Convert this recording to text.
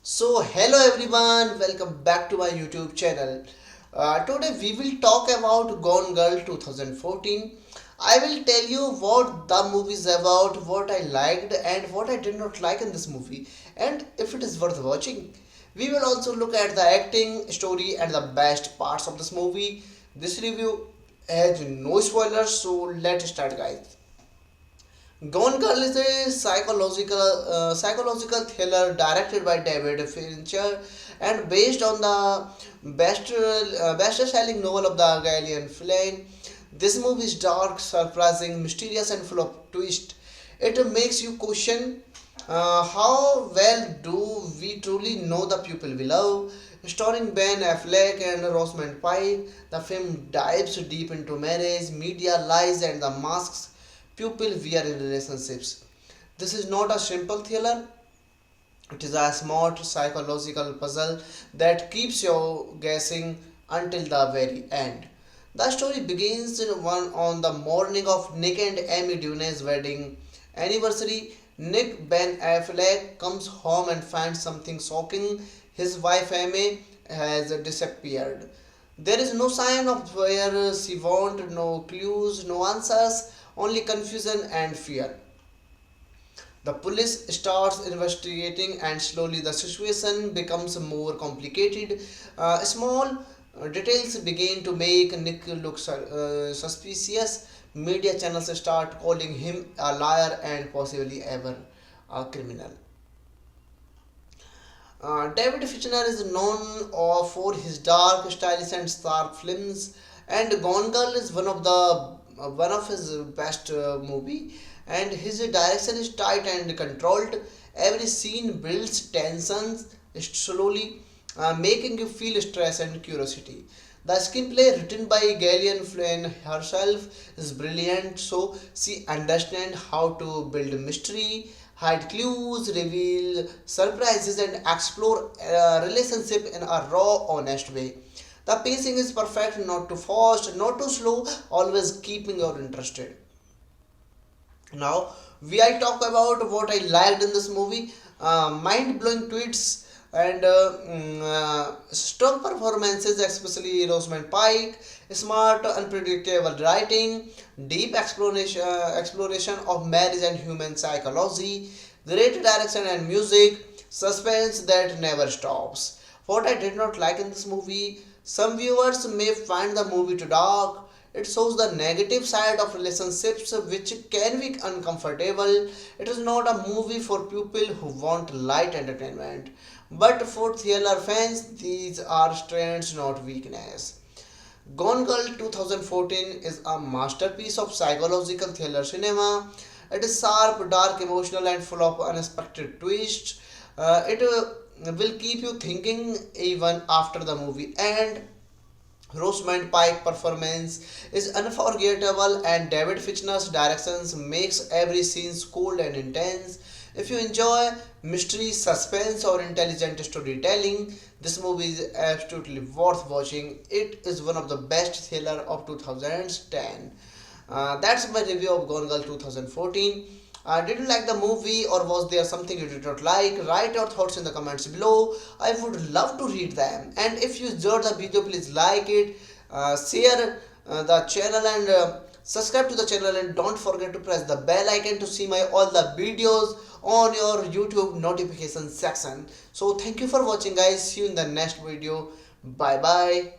So, hello everyone, welcome back to my YouTube channel. Today we will talk about Gone Girl 2014. I will tell you what the movie is about, what I liked, and what I did not like in this movie, and if it is worth watching. We will also look at the acting, story, and the best parts of this movie. This review has no spoilers, so let's start, guys. Gone Girl is a psychological thriller directed by David Fincher and based on the best-selling novel of the Gillian Flynn. This movie is dark, surprising, mysterious, and full of twists. It makes you question how well do we truly know the people we love. Starring Ben Affleck and Rosamund Pike, the film dives deep into marriage, media lies, and the masks people wear in relationships. This is not a simple thriller, it is a smart psychological puzzle that keeps you guessing until the very end. The story begins on the morning of Nick and Amy Dune's wedding anniversary. Nick Ben Affleck comes home and finds something shocking. His wife Amy has disappeared. There is no sign of where she went, no clues, no answers, only confusion and fear. The police starts investigating and slowly the situation becomes more complicated. Small details begin to make Nick look suspicious. Media channels start calling him a liar and possibly ever a criminal. David Fincher is known for his dark, stylish, and sharp films, and Gone Girl is one of his best movie. And his direction is tight and controlled. Every scene builds tensions slowly, making you feel stress and curiosity. The screenplay written by Gillian Flynn herself is brilliant, so she understands how to build mystery, hide clues, reveal surprises, and explore a relationship in a raw, honest way. The pacing is perfect, not too fast, not too slow, always keeping you interested. Now, we I talk about what I liked in this movie. Mind blowing tweets and strong performances, especially Rosamund Pike, smart, unpredictable writing, deep exploration of marriage and human psychology, great direction and music, suspense that never stops. What I did not like in this movie, some viewers may find the movie too dark. It shows the negative side of relationships, which can be uncomfortable. It is not a movie for people who want light entertainment, but for thriller fans, these are strengths, not weakness. Gone Girl 2014 is a masterpiece of psychological thriller cinema. It is sharp, dark, emotional, and full of unexpected twists. It will keep you thinking even after the movie ends. Rosamund Pike performance is unforgettable and David Fincher's directions makes every scene cold and intense. If you enjoy mystery, suspense or intelligent storytelling, this movie is absolutely worth watching. It is one of the best thriller of 2010. That's my review of Gone Girl 2014. Did you like the movie or was there something you did not like? Write your thoughts in the comments below. I would love to read them. And if you enjoyed the video, please like it, share the channel and subscribe to the channel and don't forget to press the bell icon to see my all the videos on your YouTube notification section. So thank you for watching guys. See you in the next video. Bye bye.